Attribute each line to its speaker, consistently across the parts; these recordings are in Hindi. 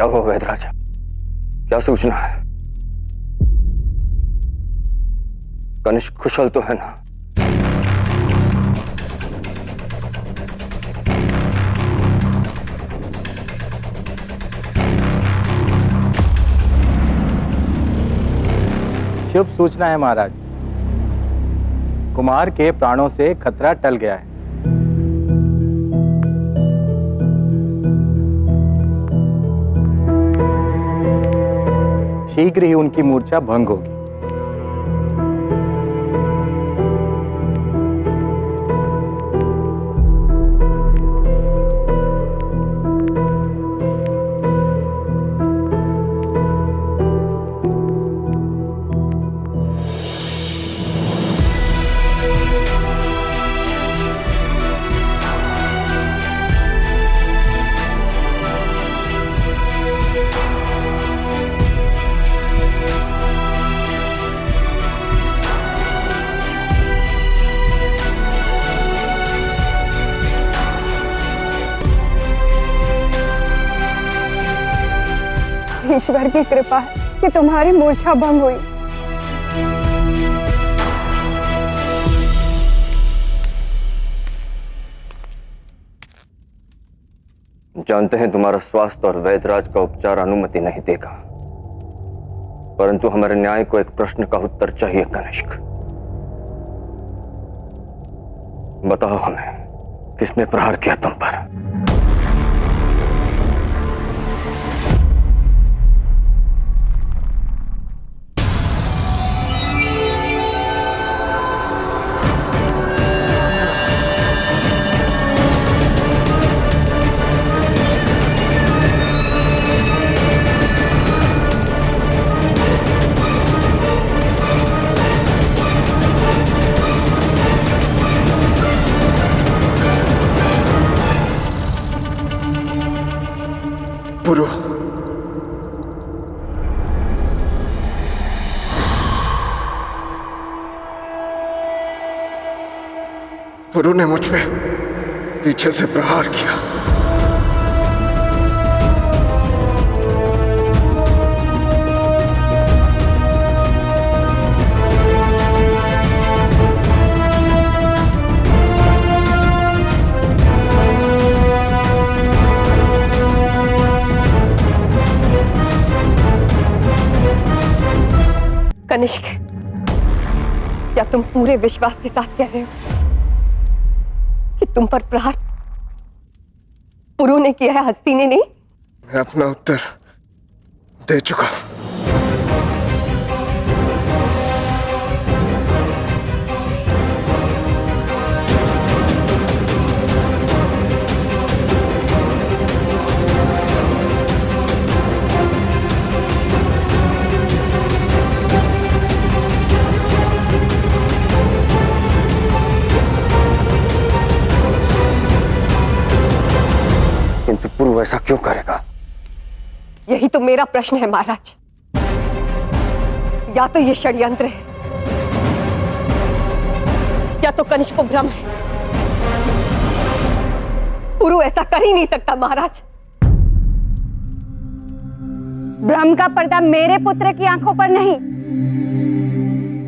Speaker 1: क्या हुआ वैदराज? क्या सूचना है? कनिष्क कुशल तो है ना?
Speaker 2: शुभ सूचना है महाराज। कुमार के प्राणों से खतरा टल गया है। शीघ्र ही उनकी मूर्छा भंग होगी।
Speaker 3: ईश्वर की कृपा है कि तुम्हारी मूर्छा भंग हुई।
Speaker 1: जानते हैं तुम्हारा स्वास्थ्य और वैदराज का उपचार अनुमति नहीं देगा, परंतु हमारे न्याय को एक प्रश्न का उत्तर चाहिए कनिष्क। बताओ हमें, किसने प्रहार किया तुम पर?
Speaker 4: पुरु, पुरु ने मुझ पे पीछे से प्रहार किया।
Speaker 3: कनिष्क, क्या तुम पूरे विश्वास के साथ कह रहे हो कि तुम पर प्रहार पुरु ने किया है, हस्ती ने नहीं?
Speaker 4: मैं अपना उत्तर दे चुका।
Speaker 1: किंतु पुरु ऐसा क्यों करेगा?
Speaker 3: यही तो मेरा प्रश्न है महाराज। या तो ये षड्यंत्र है, या तो कनिष्क को भ्रम है। पुरु ऐसा कर ही नहीं सकता महाराज।
Speaker 5: भ्रम का पर्दा मेरे पुत्र की आंखों पर नहीं,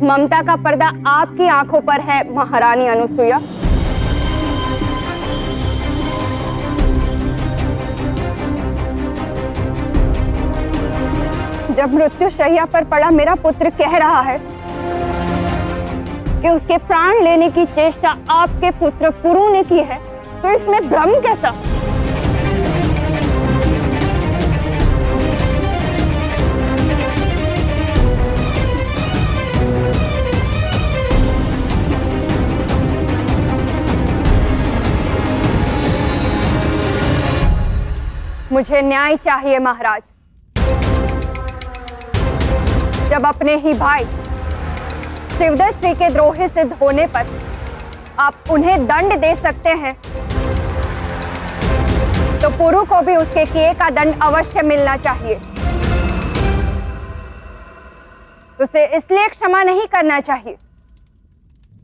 Speaker 5: ममता का पर्दा आपकी आंखों पर है महारानी अनुसुईया। जब मृत्यु शैया पर पड़ा मेरा पुत्र कह रहा है कि उसके प्राण लेने की चेष्टा आपके पुत्र पुरु ने की है, तो इसमें भ्रम कैसा? मुझे न्याय चाहिए महाराज। जब अपने ही भाई शिवदश्री के द्रोही सिद्ध होने पर आप उन्हें दंड दे सकते हैं, तो पुरु को भी उसके किए का दंड अवश्य मिलना चाहिए। उसे इसलिए क्षमा नहीं करना चाहिए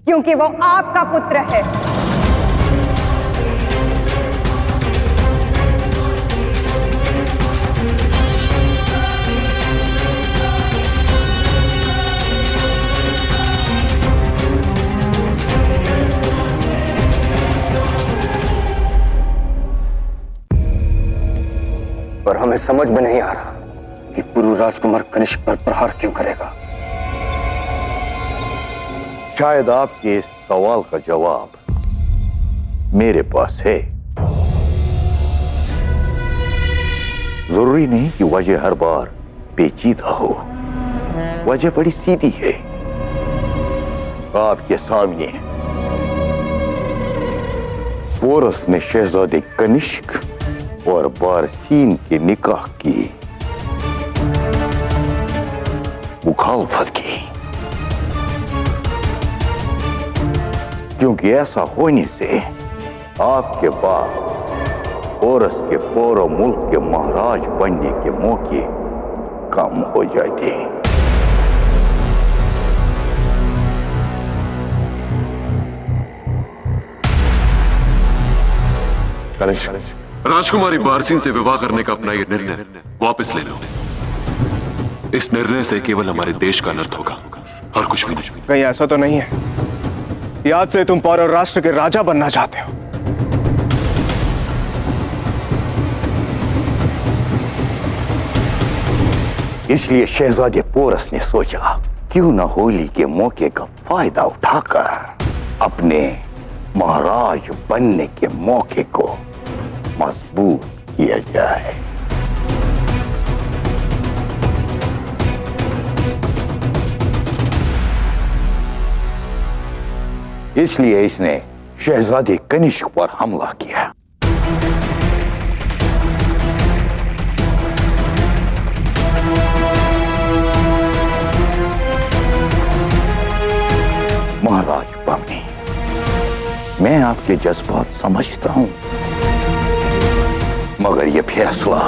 Speaker 5: क्योंकि वो आपका पुत्र है।
Speaker 1: हमें समझ में नहीं आ रहा कि पुरु राजकुमार कनिष्क पर प्रहार क्यों करेगा।
Speaker 6: शायद आपके इस सवाल का जवाब मेरे पास है। जरूरी नहीं कि वजह हर बार पेचीदा हो, वजह बड़ी सीधी है। आपके सामने पोरस ने शहजादे कनिष्क और बारसीन के निकाह की मुखालफत की, क्योंकि ऐसा होने से आपके बाप पोरस के पूरे मुल्क के महाराज बनने के मौके कम हो जाते।
Speaker 4: राजकुमारी बारसीन से विवाह करने का अपना ये निर्णय वापस ले लो। इस निर्णय से केवल हमारे देश का अनर्थ होगा और कुछ भी नहीं।
Speaker 7: कहीं ऐसा तो नहीं है याद से तुम पौरव राष्ट्र के राजा बनना चाहते हो?
Speaker 6: इसलिए शहजादे पोरस ने सोचा क्यों न होली के मौके का फायदा उठाकर अपने महाराज बनने के मौके को मजबूत किया जाए। इसलिए इसने शहजादे कनिष्क पर हमला किया। महाराज बमनी, मैं आपके जज्बात समझता हूं, मगर यह फैसला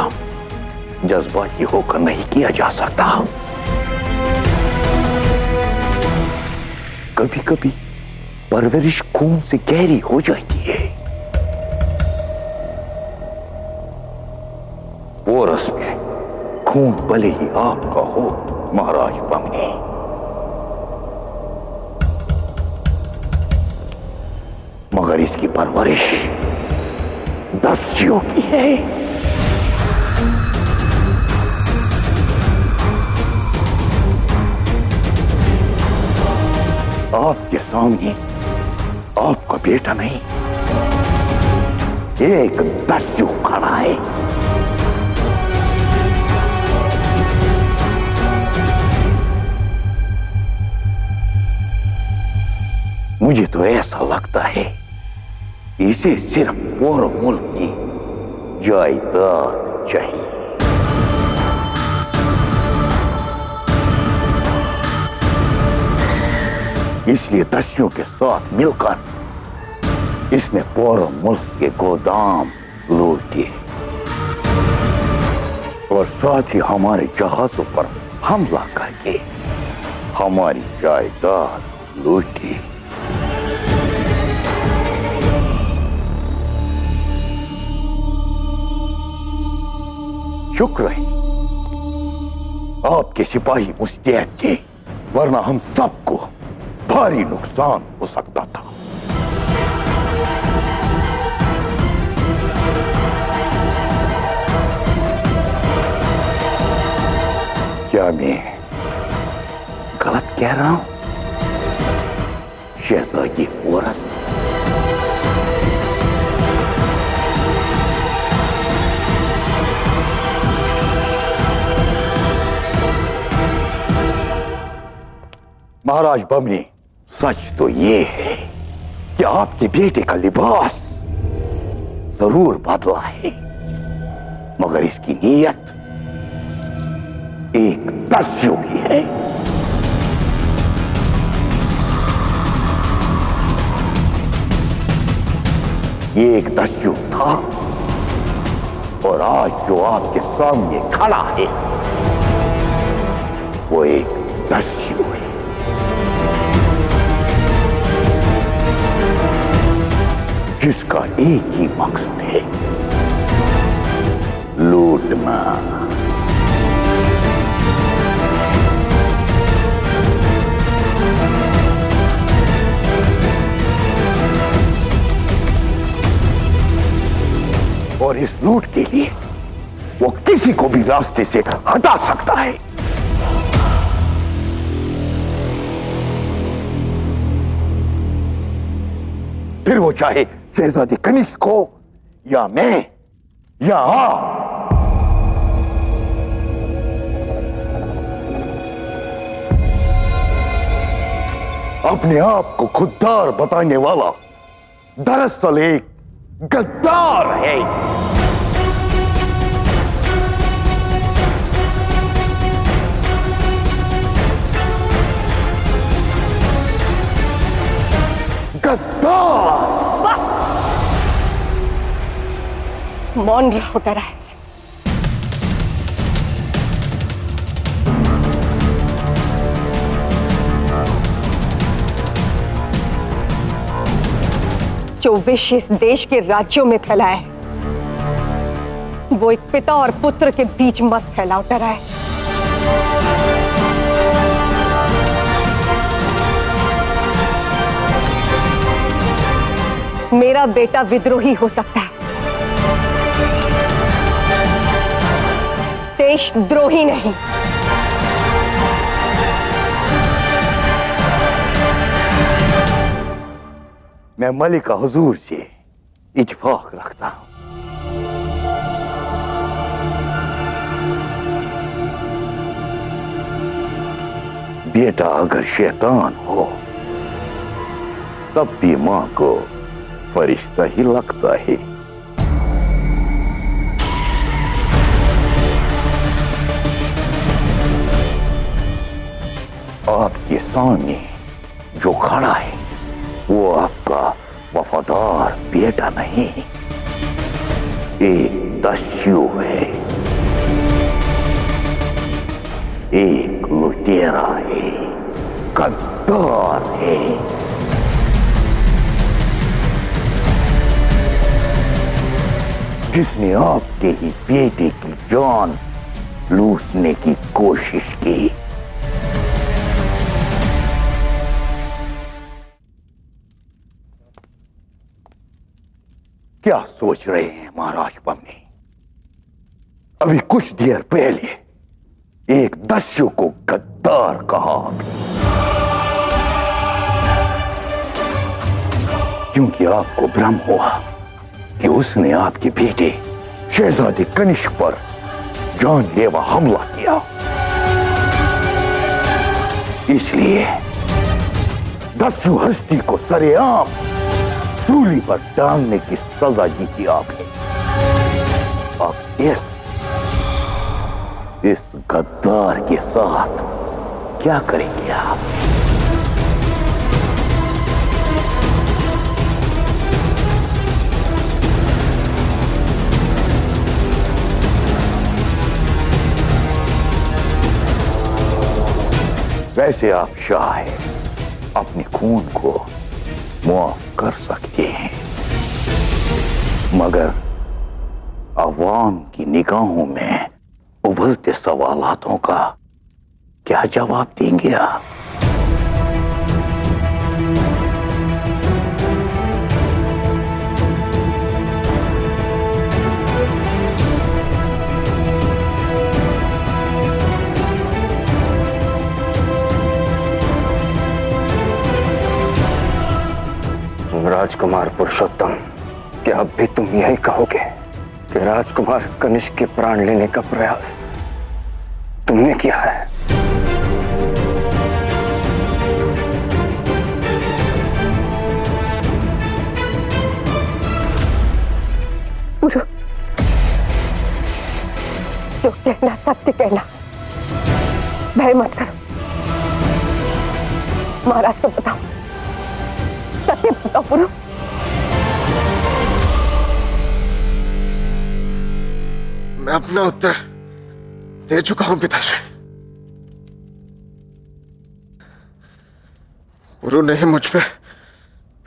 Speaker 6: जज्बाती होकर नहीं किया जा सकता। कभी कभी परवरिश खून से गहरी हो जाती है। पोरस में खून भले ही आपका हो महाराज बमनी, मगर इसकी परवरिश दस्युओं की है। आपके सामने आपका बेटा नहीं, एक दस्यु खड़ा है। मुझे तो ऐसा लगता है इसे सिर्फ पूरे मुल्क की जायदाद चाहिए। इसलिए दस्युओं के साथ मिलकर इसने पूरे मुल्क के गोदाम लूटे और साथ ही हमारे जहाजों पर हमला करके हमारी जायदाद लूटी। शुक्र है आपके सिपाही मुस्तैद थे, वरना हम सबको भारी नुकसान हो सकता था। क्या मैं गलत कह रहा हूं शहजादी पोरस? महाराज बमनी, सच तो ये है कि आपके बेटे का लिबास जरूर बदला है, मगर इसकी नीयत एक दस्यु की है। ये एक दस्यु था और आज जो आपके सामने खड़ा है वो एक दस्यु है। जिसका एक ही मकसद है, लूटना। और इस लूट के लिए वो किसी को भी रास्ते से हटा सकता है। फिर वो चाहे शहजादी कनिष्क हो या मैं या आप। अपने आप को खुददार बताने वाला दरअसल एक गद्दार है। गद्दार।
Speaker 3: मौन रहो डराइस। जो विष इस देश के राज्यों में फैला है वो एक पिता और पुत्र के बीच मत फैलाओ डराइस। मेरा बेटा विद्रोही हो सकता है, देशद्रोही नहीं।
Speaker 6: मैं मलिका हुजूर से इत्तेफाक रखता हूं। बेटा अगर शैतान हो तब भी मां को फरिश्ता ही लगता है। आपके सामने जो खड़ा है वो आपका वफादार बेटा नहीं, एक दस्यु है, एक लुटेरा है, गद्दार है। जिसने आपके ही बेटे की जान लूटने की कोशिश की। क्या सोच रहे हैं महाराज पन्नी? अभी कुछ देर पहले एक दस्यु को गद्दार कहा, क्योंकि आपको भ्रम हुआ कि उसने आपके बेटे शहजादे कनिष्क पर जानलेवा हमला किया। इसलिए दस्यु हस्ती को सरेआम सूली पर टांगने की सजा दी थी आपने। अब इस गद्दार के साथ क्या करेंगे आप? वैसे आप शाह हैं, अपने खून को माफ कर सकते हैं, मगर अवाम की निगाहों में उभरते सवालातों का क्या जवाब देंगे आप?
Speaker 1: राजकुमार पुरुषोत्तम, क्या अब भी तुम यही कहोगे कि राजकुमार कनिष्क के प्राण लेने का प्रयास तुमने किया है?
Speaker 3: जो कहना सत्य कहना, भय मत करो। महाराज को बताओ, सत्य बताओ पुरु।
Speaker 7: मैं अपना उत्तर दे चुका हूं पिताश्री। पुरु ने ही मुझ पे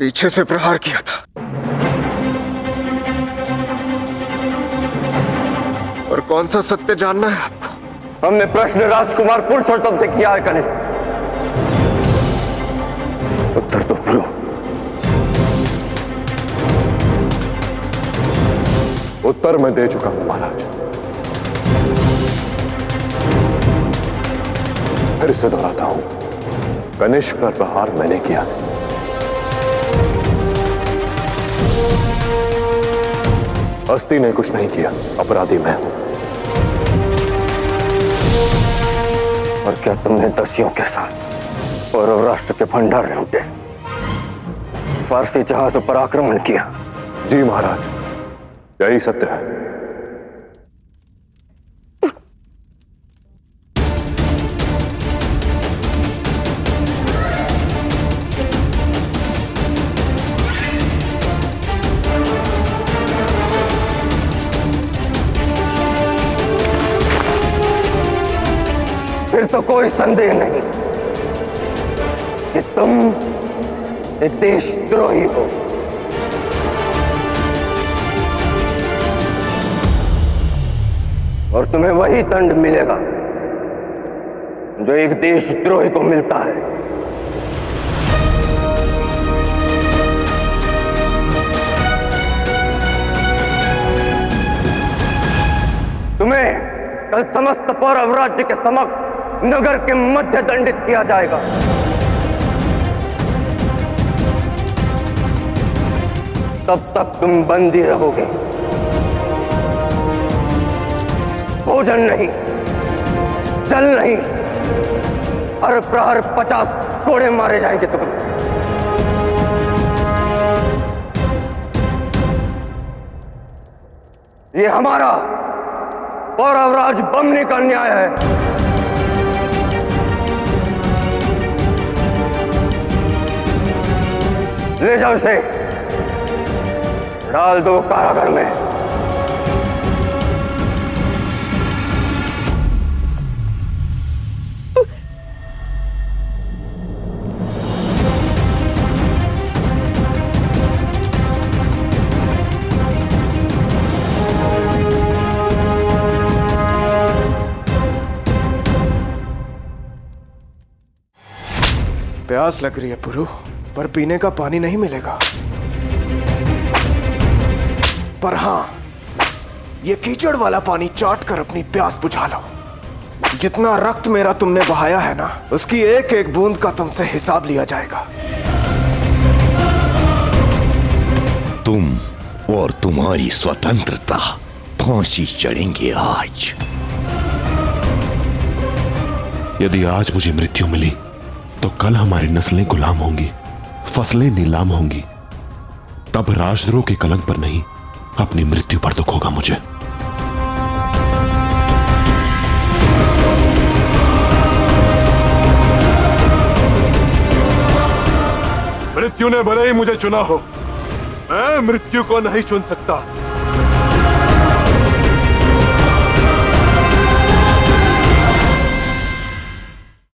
Speaker 7: पीछे से प्रहार किया था, और कौन सा सत्य जानना है आपको?
Speaker 1: हमने प्रश्न राजकुमार पुरुषोत्तम से किया है कनिष्क, उत्तर तो पुरु।
Speaker 4: उत्तर मैं दे चुका हूं महाराज। फिर से दोहराता हूं, कनिष्क पर प्रहार मैंने किया है। हस्ती ने कुछ नहीं किया, अपराधी मैं हूं।
Speaker 1: और क्या तुमने दस्युओं के साथ पौरव राष्ट्र के भंडार लूटे, फारसी जहाजों पर आक्रमण किया?
Speaker 4: जी महाराज, यही सत्य है।
Speaker 1: फिर तो कोई संदेह नहीं कि तुम एक देशद्रोही हो। और तुम्हें वही दंड मिलेगा जो एक देशद्रोही को मिलता है। तुम्हें कल समस्त पौरव राज्य के समक्ष नगर के मध्य दंडित किया जाएगा। तब तक तुम बंदी रहोगे। भोजन नहीं, जल नहीं, हर प्रहर 50 कोड़े मारे जाएंगे तुम्हें। ये हमारा पौरवराज बमनी का न्याय है। ले जाओ इसे, डाल दो कारागार में।
Speaker 7: प्यास लग रही है पुरु, पर पीने का पानी नहीं मिलेगा। पर हां, ये कीचड़ वाला पानी चाट कर अपनी प्यास बुझा लो। जितना रक्त मेरा तुमने बहाया है ना, उसकी एक एक बूंद का तुमसे हिसाब लिया जाएगा।
Speaker 6: तुम और तुम्हारी स्वतंत्रता फांसी चढ़ेंगे आज।
Speaker 4: यदि आज मुझे मृत्यु मिली तो कल हमारी नस्लें गुलाम होंगी, फसलें नीलाम होंगी। तब राजद्रोह के कलंक पर नहीं, अपनी मृत्यु पर दुख होगा मुझे। मृत्यु ने भले ही मुझे चुना हो, मैं मृत्यु को नहीं चुन सकता।